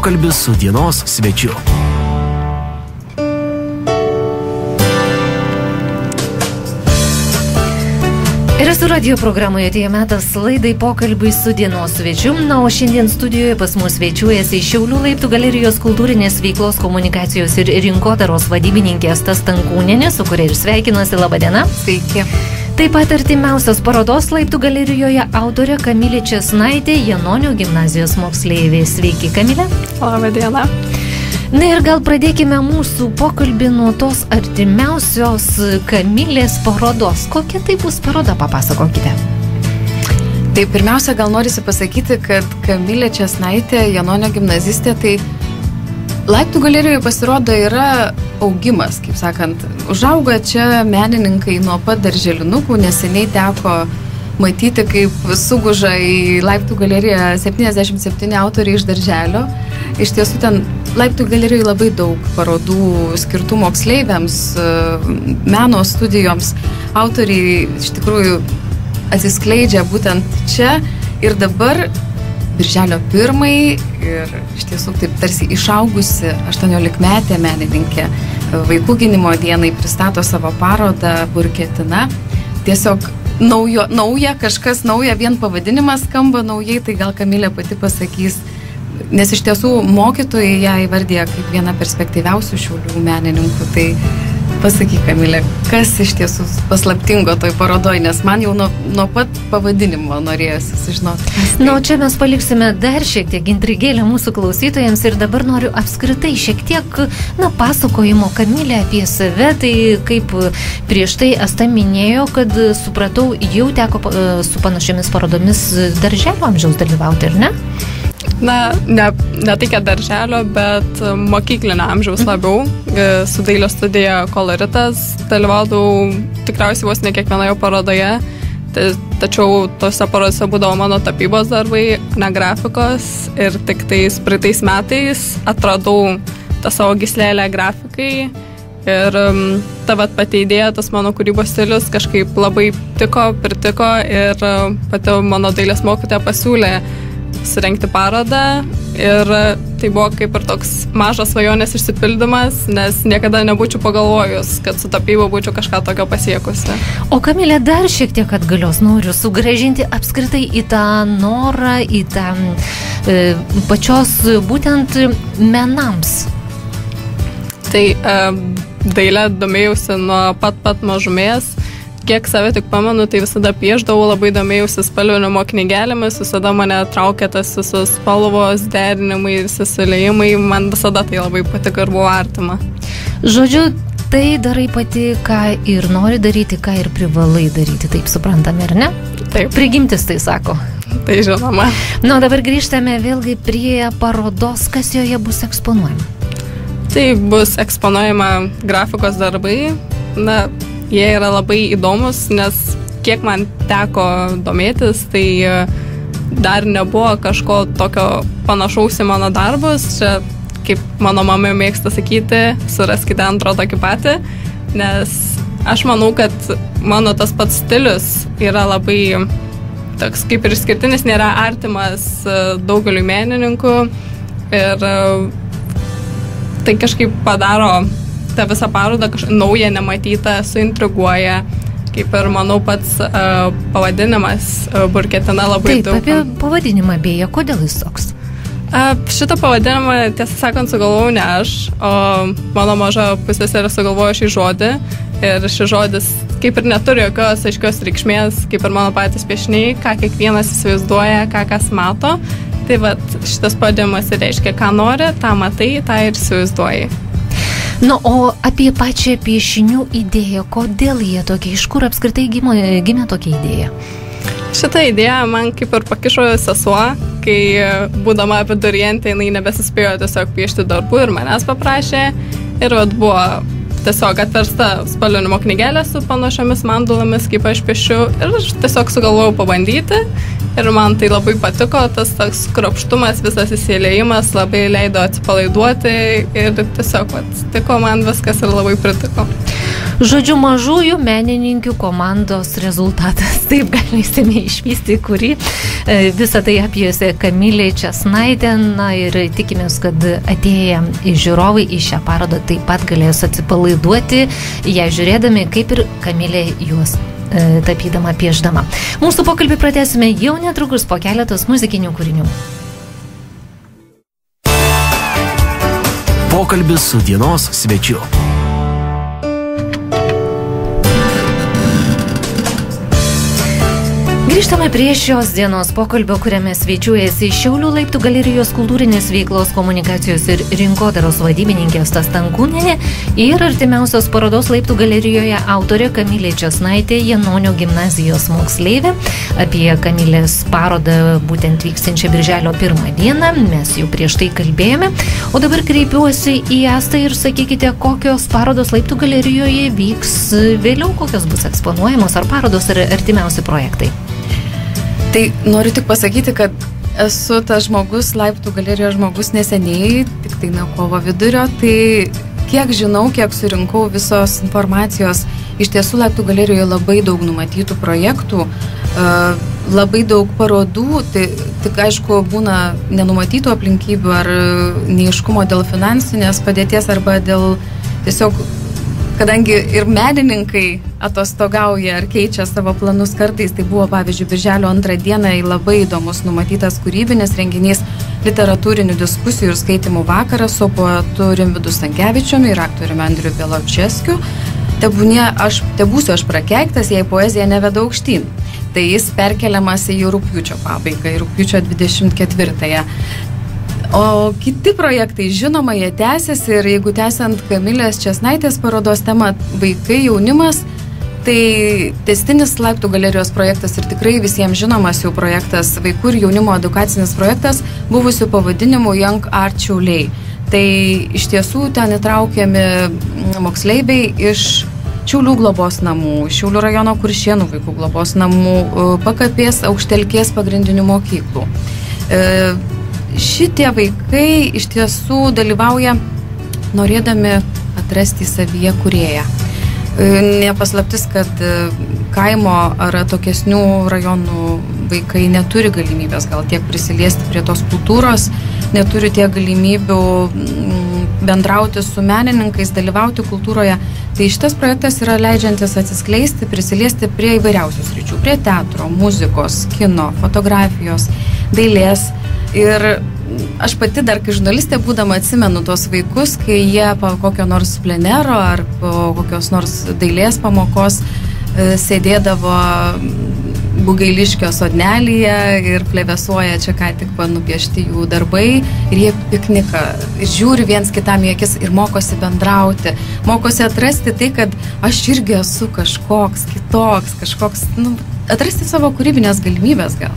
pokalbis su dienos svečiu. Ir esu radio programoje atėjo metas laidai pokalbiui su dienos svečiu. Na, o šiandien studijoje pas mus svečiuojasi Šiaulių laiptų galerijos kultūrinės veiklos komunikacijos ir rinkodaros vadybininkė Asta Stankūnienė, su kuria ir sveikinuosi. Labą dieną. Sveiki. Taip pat artimiausios parodos laiptų galerijoje autorė Kamilė Česnaitė, Janonio gimnazijos moksleivė. Sveiki, Kamilė. Labą dieną. Na ir gal pradėkime mūsų pokalbį nuo tos artimiausios Kamilės parodos. Kokia tai bus paroda, papasakokite. Tai pirmiausia, gal norisi pasakyti, kad Kamilė Česnaitė, Janonio gimnazistė, tai laiptų galerijoje pasirodo yra augimas, kaip sakant. Užauga čia menininkai nuo pat darželinukų, neseniai teko matyti, kaip suguža į laiptų galeriją 77 autoriai iš darželio. Iš tiesų ten laiptų galerijoje labai daug parodų skirtų moksleiviams, meno studijoms. Autoriai iš tikrųjų atsiskleidžia būtent čia ir dabar birželio 1 ir iš tiesų taip tarsi išaugusi 18-metė menininkė vaikų gynimo dienai pristato savo parodą Burketina. Tiesiog nauja, kažkas nauja, vien pavadinimas skamba naujai, tai gal Kamilė pati pasakys, nes iš tiesų mokytojai ją įvardija kaip viena perspektyviausių Šiaulių menininkų. Tai pasakyk, Kamilė, kas iš tiesų paslaptingo toj parodoj, nes man jau nuo pat pavadinimo norėjosi sužinoti. Na, čia mes paliksime dar šiek tiek intrigėlę mūsų klausytojams ir dabar noriu apskritai šiek tiek, pasakojimo Kamilė apie save. Tai kaip prieš tai Asta minėjo, kad supratau, jau teko su panašiomis parodomis darželio amžiaus dalyvauti, ar ne? Na, ne tai, kad darželio, bet mokyklinio amžiaus labiau. Su dailės studija Koloritas dalyvaudavau tikriausiai vos ne kiekvienoje parodoje. Tačiau tose parodose būdavo mano tapybos darbai, ne grafikos. Ir tik tais praeitais metais atradau tą savo gyslelę grafikai. Ir ta pati idėja, tas mano kūrybos stilius kažkaip labai pritiko ir pati mano dailės mokytoja pasiūlė surengti parodą ir tai buvo kaip ir toks mažas svajonės išsipildymas, nes niekada nebūčiau pagalvojus, kad su tapyba būčiau kažką tokio pasiekusi. O Kamilė, dar šiek tiek atgalios noriu sugrąžinti apskritai į tą norą, į tą pačios būtent menams. Tai dailę domėjausi nuo pat mažumės. Kiek save tik pamenu, tai visada piešdavau, labai domėjausi spalvinimo knygelėmis, visada mane traukė tas visos spalvos, derinimai, susilėjimai, man visada tai labai patiko ir buvo artima. Žodžiu, tai darai pati, ką ir nori daryti, ką ir privalai daryti, taip suprantame, ar ne? Taip. Prigimtis tai sako. Tai žinoma. Na, dabar grįžtame vėlgi prie parodos, kas joje bus eksponuojama. Tai bus eksponuojama grafikos darbai, jie yra labai įdomus, nes kiek man teko domėtis, tai dar nebuvo kažko tokio panašaus į mano darbus. Čia, kaip mano mama mėgsta sakyti, suraskite antro tokį patį, nes aš manau, kad mano tas pats stilius yra labai toks kaip ir išskirtinis, nėra artimas daugeliu menininkų ir tai kažkaip padaro tą visą parodą naują, nematytą, suintriguoja, kaip ir manau pats pavadinimas Burketina labai daug. Taip, apie pavadinimą beje, kodėl jis toks? Šitą pavadinimą, tiesą sakant, sugalvojau ne aš, o mano maža pusseserė sugalvojo šį žodį ir šis žodis kaip ir neturi jokios aiškios reikšmės, kaip ir mano patys piešiniai, ką kiekvienas įsivaizduoja, ką kas mato. Tai šitas pavadinimas reiškia, ką nori, tą matai, tą ir įsivaizduoji. Na, o apie pačią piešinių idėją, kodėl jie tokie, iš kur apskritai gimė tokia idėja? Šitą idėją man kaip ir pakišo sesuo, kai būdama abiturientė, jinai nebesispėjo tiesiog piešti darbų ir manęs paprašė. Ir buvo tiesiog atversta spalvinimo knygelė su panašiomis mandulomis, kaip aš piešiu. Ir aš tiesiog sugalvojau pabandyti. ir man tai labai patiko, tas toks kruopštumas, visas įsiliejimas labai leido atsipalaiduoti ir tiesiog tiko man viskas ir labai pritiko. Žodžiu, mažųjų menininkių komandos rezultatas, taip galėsime išvysti, kurį visą tai apjėsė Kamilė Česnaitė, na ir tikimės, kad atėję žiūrovai į šią parodą taip pat galės atsipalaiduoti, ją žiūrėdami, kaip ir Kamilė juos tapydama, piešdama. Mūsų pokalbį pratęsime jau netrukus po keletos muzikinių kūrinių. Pokalbis su dienos svečiu. Grįžtame prie šios dienos pokalbio, kuriame svečiuojasi Šiaulių laiptų galerijos kultūrinės veiklos komunikacijos ir rinkodaros vadybininkė Asta Stankūnienė ir artimiausios parodos laiptų galerijoje autorė Kamilė Česnaitė, Janonio gimnazijos moksleivė. Apie Kamilės parodą būtent vykstančią birželio 1 dieną mes jau prieš tai kalbėjome, o dabar kreipiuosi į Astą ir sakykite, kokios parodos laiptų galerijoje vyks vėliau, kokios bus eksponuojamos, ar parodos, ar artimiausi projektai. Tai noriu tik pasakyti, kad esu tas žmogus, laiptų galerijos žmogus neseniai, tik tai nuo kovo vidurio, tai kiek žinau, kiek surinkau visos informacijos, iš tiesų laiptų galerijoje labai daug numatytų projektų, labai daug parodų, tai tik aišku būna nenumatytų aplinkybių ar neaiškumo dėl finansinės padėties arba dėl tiesiog, kadangi ir menininkai atostogauja ar keičia savo planus kartais, tai buvo pavyzdžiui birželio 2 dieną labai įdomus numatytas kūrybinis renginys literatūrinių diskusijų ir skaitimų vakaras su poetu Rimvydu Stankevičiumi ir aktoriumi Andriu Bialobžeskiu. Tebūsiu aš prakeiktas, jei poezija neveda aukštyn. Tai jis perkeliamas į rugpjūčio pabaigą, į rugpjūčio 24-ąją. O kiti projektai, žinoma, jie tęsiasi ir jeigu tęsiant Kamilės Česnaitės parodos temą vaikai, jaunimas, tai tęstinis laiptų galerijos projektas ir tikrai visiems žinomas jau projektas, vaikų ir jaunimo edukacinis projektas, buvusiu pavadinimu Young Art Šiauliai. Tai iš tiesų ten įtraukiami moksleiviai iš Šiaulių globos namų, Šiaulių rajono Kuršėnų vaikų globos namų, Pakapės, Aukštelkės pagrindinių mokyklų. Šitie vaikai iš tiesų dalyvauja norėdami atrasti savyje kūrėją. Nepaslaptis, kad kaimo ar atokesnių rajonų vaikai neturi galimybės gal tiek prisiliesti prie tos kultūros, neturi tiek galimybių bendrauti su menininkais, dalyvauti kultūroje. Tai šitas projektas yra leidžiantis atsiskleisti, prisiliesti prie įvairiausių sričių, prie teatro, muzikos, kino, fotografijos, dailės. Ir aš pati dar kai žurnalistė būdama atsimenu tos vaikus, kai jie po kokio nors plenero ar po kokios nors dailės pamokos sėdėdavo Bugailiškio sodnelyje ir plevėsuoja čia ką tik nupiešti jų darbai ir jie pikniką žiūri viens kitam į akis ir mokosi bendrauti, mokosi atrasti tai, kad aš irgi esu kažkoks kitoks, kažkoks, atrasti savo kūrybinės galimybės gal.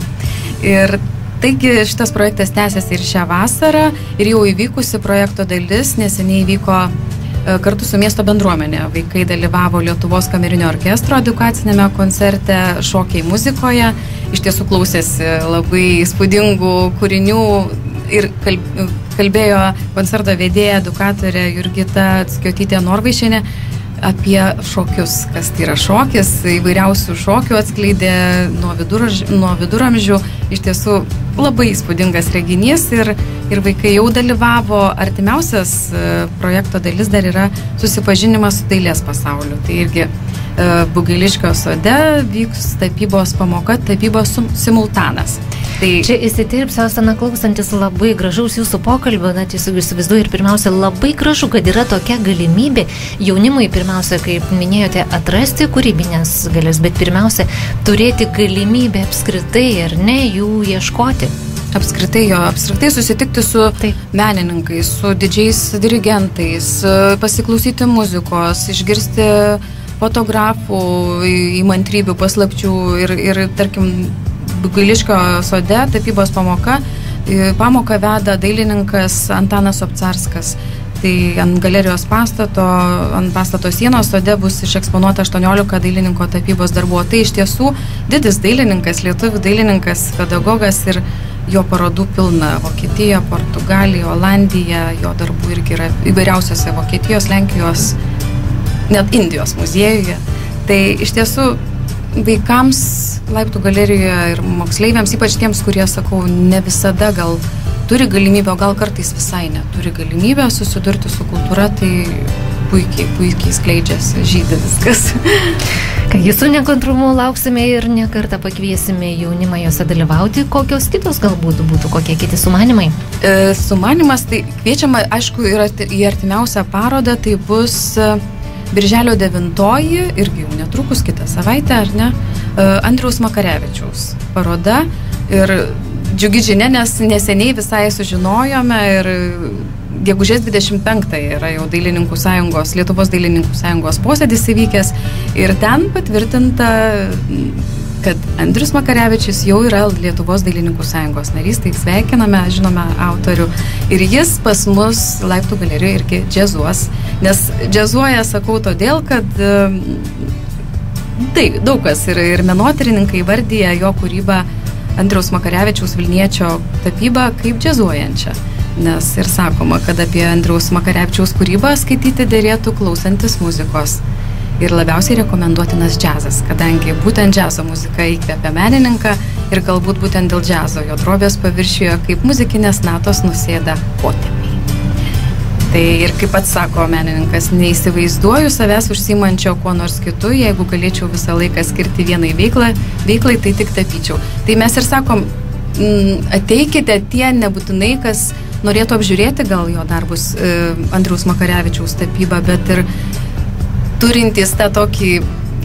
Ir taigi šitas projektas tęsiasi ir šią vasarą ir jau įvykusi projekto dalis neseniai vyko kartu su miesto bendruomenė. Vaikai dalyvavo Lietuvos kamerinio orkestro edukacinėme koncerte Šokiai muzikoje. Iš tiesų klausėsi labai įspūdingų kūrinių ir kalbėjo koncerto vedėja, edukatorė Jurgita Atskiotytė Norvaišienė apie šokius, kas tai yra šokis, įvairiausių šokių atskleidė nuo viduramžių. Iš tiesų labai įspūdingas reginys ir vaikai jau dalyvavo. Artimiausias projekto dalis dar yra susipažinimas su dailės pasauliu. Tai irgi Bugailiškio sode vyks tapybos pamoka, tapybos simultanas. Tai čia įsitirpsiu, Astana, klausantis labai gražaus jūsų pokalbio, na, tiesiog įsivaizduoju ir pirmiausia, labai gražu, kad yra tokia galimybė jaunimui pirmiausia, kaip minėjote, atrasti kūrybinės galės, bet pirmiausia, turėti galimybę apskritai ar ne jų ieškoti. Apskritai susitikti su menininkais, su didžiais dirigentais, pasiklausyti muzikos, išgirsti fotografų įmantrybių, paslapčių ir tarkim, Bugailiškio sode tapybos pamoką veda dailininkas Antanas Obcarskas. Tai ant galerijos pastato, ant pastato sienos sode bus išeksponuota 18 dailininko tapybos darbų. Tai iš tiesų didis dailininkas, lietuvių dailininkas, pedagogas ir jo parodų pilna. Vokietija, Portugalija, Olandija, jo darbų irgi yra įvairiausiose Vokietijos, Lenkijos, net Indijos muziejuje. Tai iš tiesų vaikams Laiptų galerijoje ir moksleiviams, ypač tiems, kurie, sakau, ne visada gal turi galimybę, o gal kartais visai neturi galimybę susidurti su kultūra, tai puikiai skleidžiasi, žydi viskas. Kągi su nekantrumu lauksime ir nekartą pakviesime jaunimą jose dalyvauti. Kokios kitos galbūt būtų, kokie kiti sumanimai? Sumanimas, tai kviečiama, aišku, į artimiausią parodą, tai bus Birželio 9-oji, irgi jau netrukus kitą savaitę, ar ne, Andriaus Makarevičiaus paroda. Ir džiugi žinia, nes neseniai visai sužinojome ir gegužės 25-ąją yra jau Dailininkų sąjungos, Lietuvos Dailininkų sąjungos posėdis įvykęs ir ten patvirtinta, kad Andrius Makarevičius jau yra Lietuvos Dailininkų sąjungos narys, tai sveikiname, žinome autorių. Ir jis pas mus Laiptų galerijoje irgi džiazuos, nes džiazuoja, sakau, todėl, kad tai daug kas ir menotyrininkai vardija jo kūrybą Andriaus Makarevičiaus Vilniečio tapybą kaip džiazuojančią. Nes ir sakoma, kad apie Andriaus Makarevičiaus kūrybą skaityti derėtų klausantis muzikos. Ir labiausiai rekomenduotinas džiazas, kadangi būtent džiazo muzika įkvepia menininką ir galbūt būtent dėl džiazo jo drobės paviršiuje kaip muzikinės natos nusėda potėmiai. Tai ir kaip pats sako menininkas, neįsivaizduoju savęs užsiimančio kuo nors kitu, jeigu galėčiau visą laiką skirti vienai veiklai, tai tik tapyčiau. Tai mes ir sakom, ateikite tie nebūtinai, kas norėtų apžiūrėti gal jo darbus Andriaus Makarevičiaus tapybą, bet ir turintys tą tokį,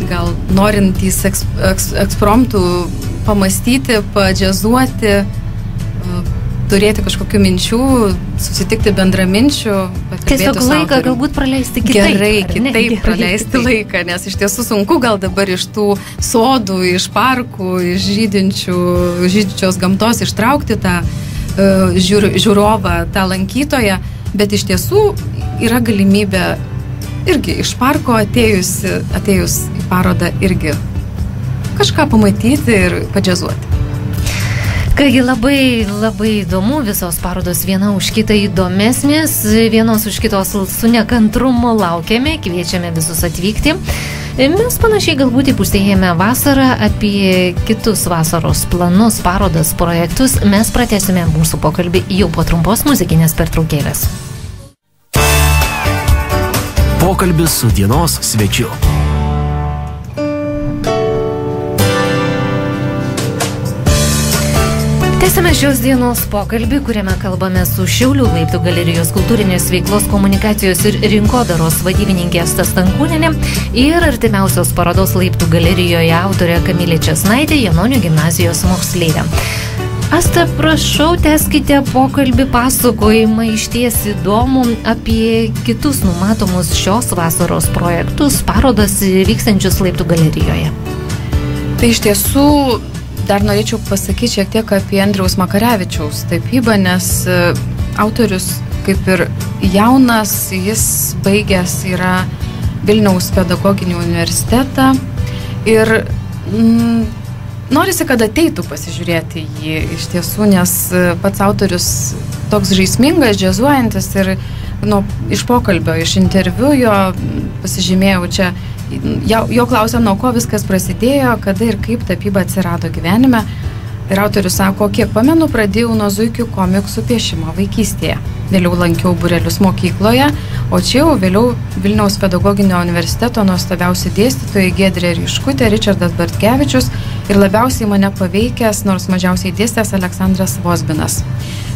gal norintys ekspromptų pamastyti, padžiazuoti, turėti kažkokių minčių, susitikti bendraminčių, tiesiog laiką galbūt praleisti kitaip. Gerai praleisti laiką, nes iš tiesų sunku gal dabar iš tų sodų, iš parkų, iš žydinčios gamtos ištraukti tą žiūrovą, tą lankytoją, bet iš tiesų yra galimybė irgi iš parko atėjus į parodą irgi kažką pamatyti ir padžiazuoti. Kągi labai įdomu, visos parodos viena už kitą įdomesnės, vienos už kitos su nekantrumu laukiame, kviečiame visus atvykti. Mes panašiai galbūt įpusėjame vasarą, apie kitus vasaros planus, parodas, projektus. Mes pratęsime mūsų pokalbį jau po trumpos muzikinės pertraukėlės. Pokalbis su dienos svečiu. Tęsime šios dienos pokalbį, kuriame kalbame su Šiaulių Laiptų galerijos kultūrinės veiklos komunikacijos ir rinkodaros vadybininkė Asta Stankūnienė ir artimiausios parodos Laiptų galerijoje autorė Kamilė Česnaitė, Janonių gimnazijos moksleivė. Asta, prašau, tęskite pokalbį, pasakojimą išties įdomu apie kitus numatomus šios vasaros projektus, parodas vykstančius Laiptų galerijoje. Tai iš tiesų dar norėčiau pasakyti šiek tiek apie Andriaus Makarevičiaus tapybą, nes autorius kaip ir jaunas, jis baigęs yra Vilniaus pedagoginį universitetą ir norisi, kad ateitų pasižiūrėti jį iš tiesų, nes pats autorius toks žaismingas, džiazuojantis ir iš pokalbio, iš interviu jo pasižymėjau čia, jo klausė, nuo ko viskas prasidėjo, kada ir kaip tapyba atsirado gyvenime. Ir autorius sako, kiek pamenu, pradėjau nuo zuikių komiksų piešimo vaikystėje. Vėliau lankiau būrelius mokykloje, o čia jau vėliau Vilniaus pedagoginio universiteto nuostabiausi dėstytojai Giedrė Ryškutė, Ričardas Bartkevičius ir labiausiai mane paveikęs, nors mažiausiai dėstęs Aleksandras Vozbinas.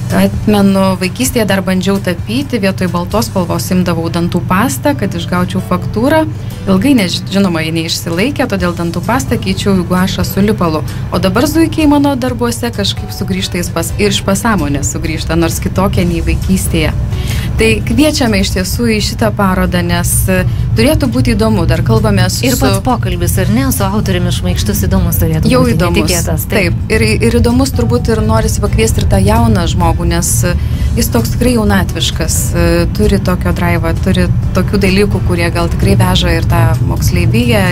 Atmenu, vaikystėje dar bandžiau tapyti, vietoj baltos spalvos imdavau dantų pastą, kad išgaučiau faktūrą. Ilgai žinoma, ji neišsilaikė, todėl dantų pastą keičiau į guašą su lipalu. O dabar zuikiai mano darbuose kažkaip sugrįžta ir iš pasąmonės sugrįžta, nors kitokia nei vaikystėje. Tai kviečiame iš tiesų į šitą parodą, nes turėtų būti įdomu, dar kalbame su... Ir pats pokalbis, ar ne, su autoriumi šmaikštus įdomus turėtų būti netikėtas. Taip. Ir įdomus turbūt ir norisi pakviesti ir tą jauną žmogų, nes jis toks tikrai jaunatviškas, turi tokio drive'ą, turi tokių dalykų, kurie gal tikrai veža ir tą moksleiviją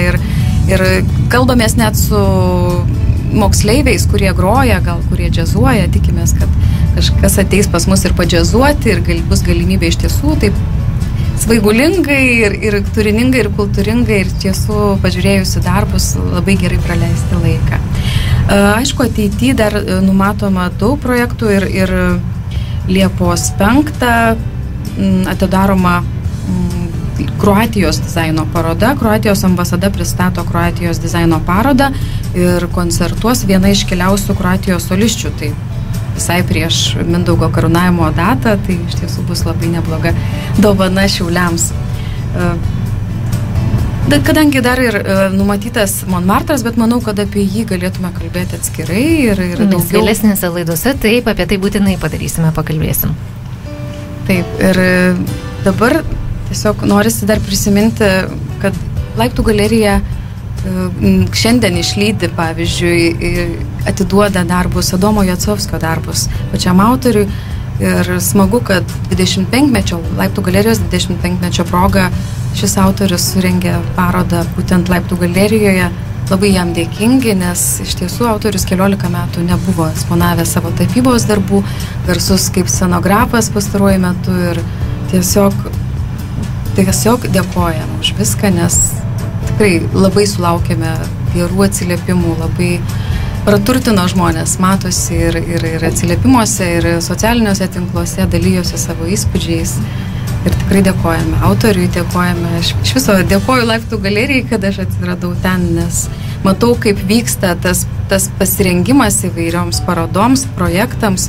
ir kalbamės net su moksleiviais, kurie groja, gal kurie džiazuoja, tikimės, kad kažkas ateis pas mus ir padžiazuoti ir bus galimybė iš tiesų taip svaigulingai ir turiningai ir kultūringai ir tiesų pažiūrėjusi darbus labai gerai praleisti laiką. Aišku, ateityje dar numatoma daug projektų ir Liepos 5 atidaroma Kroatijos dizaino paroda. Kroatijos ambasada pristato Kroatijos dizaino parodą ir koncertuos viena iš keliausių Kroatijos solisčių. Tai visai prieš Mindaugo karūnavimo datą, tai iš tiesų bus labai nebloga dovana Šiauliams. Kadangi dar ir numatytas Monmartras, bet manau, kad apie jį galėtume kalbėti atskirai ir daugiau. Vėlesnėse laidose, taip, apie tai būtinai padarysime, pakalbėsim. Taip, ir dabar tiesiog norisi dar prisiminti, kad Laiptų galerija šiandien išlydi, pavyzdžiui, atiduoda darbus, Adomo Jacovskio darbus pačiam autoriui ir smagu, kad 25-mečio, Laiptų galerijos 25-mečio proga šis autorius surengė parodą būtent Laiptų galerijoje. Labai jam dėkingi, nes iš tiesų autorius 14 metų nebuvo eksponavęs savo tapybos darbų, garsus kaip scenografas pastaruoju metu ir tiesiog dėkojam už viską, nes tikrai labai sulaukėme gerų atsiliepimų, labai praturtino žmonės, matosi ir atsiliepimuose, ir socialiniuose tinkluose dalyjosi savo įspūdžiais. Ir tikrai dėkojame autoriui, dėkojame, iš viso dėkoju Laiptų galerijai, kad aš atsiradau ten, nes matau, kaip vyksta tas pasirengimas įvairioms parodoms, projektams,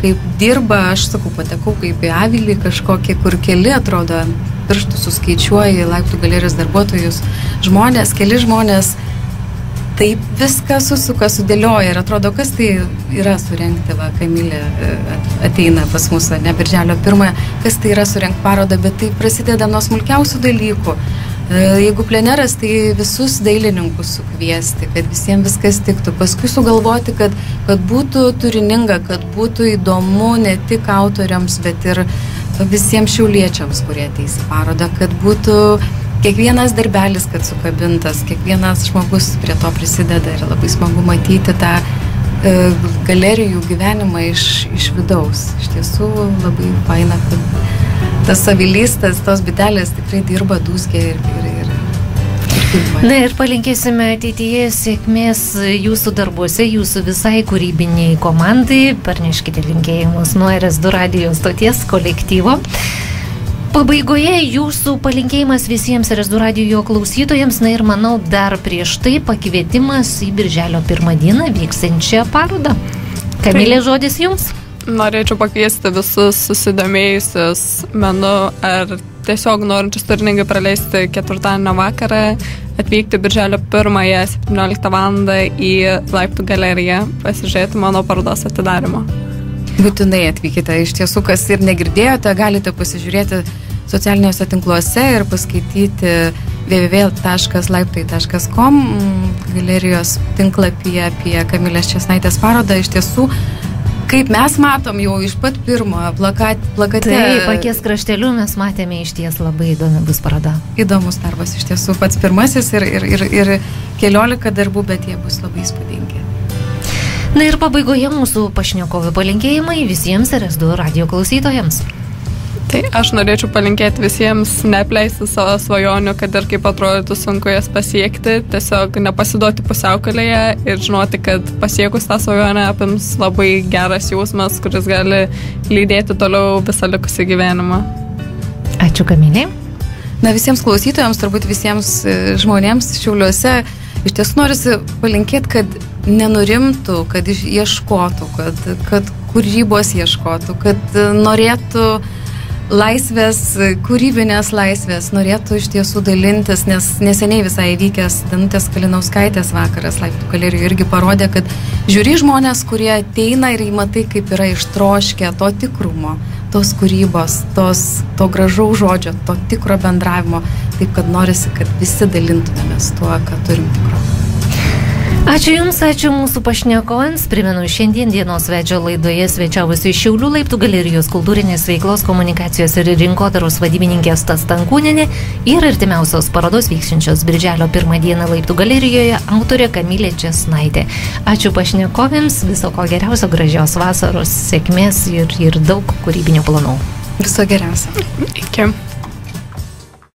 kaip dirba, aš sakau, patekau kaip į avilį kažkokį, kur keli atrodo, pirštų suskaičiuoji Laiptų galerijos darbuotojus, keli žmonės, taip viską susuka, sudėlioja ir atrodo, kas tai yra surengti, va, Kamilė ateina pas mus, ne birželio 1, kas tai yra surengti parodą, bet tai prasideda nuo smulkiausių dalykų. Jeigu pleneras, tai visus dailininkus sukviesti, kad visiems viskas tiktų, paskui sugalvoti, kad būtų turininga, kad būtų įdomu ne tik autoriams, bet ir visiems šiauliečiams, kurie ateis į parodą, kad būtų kiekvienas darbelis, kad sukabintas, kiekvienas žmogus prie to prisideda ir labai smagu matyti tą galerijų gyvenimą iš vidaus. Iš tiesų labai faina, kad tas avilys, tos bitelės tikrai dirba, dūzgia ir Na ir palinkėsime ateityje sėkmės jūsų darbuose, jūsų visai kūrybiniai komandai. Parneškite linkėjimus nuo RS2 radijos stoties kolektyvo. Pabaigoje jūsų palinkėjimas visiems RS2 radijo klausytojams, na ir manau dar prieš tai pakvietimas į birželio 1 dieną vyksiančią parodą. Kamilė, žodis jums. Norėčiau pakviesti visus susidomėjusius menu ar tiesiog norinčius turiningai praleisti ketvirtadienio vakarą, atvykti birželio 1 17 val. Į Laiptų galeriją, pasižiūrėti mano parodos atidarimo. Būtinai atvykite, iš tiesų, kas ir negirdėjote, galite pasižiūrėti socialiniuose tinkluose ir paskaityti www.laiptai.com galerijos tinklapyje apie Kamilės Česnaitės parodą. Iš tiesų, kaip mes matom jau iš pat pirmo plakate. Taip, akies krašteliu mes matėme iš ties labai įdomi bus paroda. Įdomus darbas, iš tiesų, pats pirmasis ir 14 darbų, bet jie bus labai įspūdingi. Na ir pabaigoje mūsų pašnekovių palinkėjimai visiems RS2 radio klausytojams. Tai aš norėčiau palinkėti visiems neapleisti savo svajonių, kad ir kaip atrodytų sunku jas pasiekti, tiesiog nepasiduoti pusiaukelėje ir žinoti, kad pasiekus tą svajonę apims labai geras jausmas, kuris gali lydėti toliau visą likusį gyvenimą. Ačiū, Kamilė. Na, visiems klausytojams, turbūt visiems žmonėms Šiauliuose, iš tiesų norisi palinkėti, kad nenurimtų, kad ieškotų, kad kūrybos ieškotų, kad norėtų laisvės, kūrybinės laisvės, norėtų iš tiesų dalintis, nes neseniai visai įvykęs Danutės Kalinauskaitės vakaras Laiptų galerijoje irgi parodė, kad žiūri žmonės, kurie ateina ir matai, kaip yra ištroškę to tikrumo, tos kūrybos, to gražaus žodžio, to tikro bendravimo, taip kad norisi, kad visi dalintumėmės tuo, ką turim tikro. Ačiū Jums, ačiū mūsų pašnekovams. Primenu, šiandien dienos svečio laidoje svečiavosi Šiaulių Laiptų galerijos kultūrinės veiklos, komunikacijos ir rinkodaros vadybininkė Asta Stankūnienė ir artimiausios parodos vyksiančios birželio 1 dieną Laiptų galerijoje autorė Kamilė Česnaitė. Ačiū pašnekovėms, viso ko geriausio, gražios vasaros, sėkmės ir daug kūrybinių planų. Viso geriausio. Iki.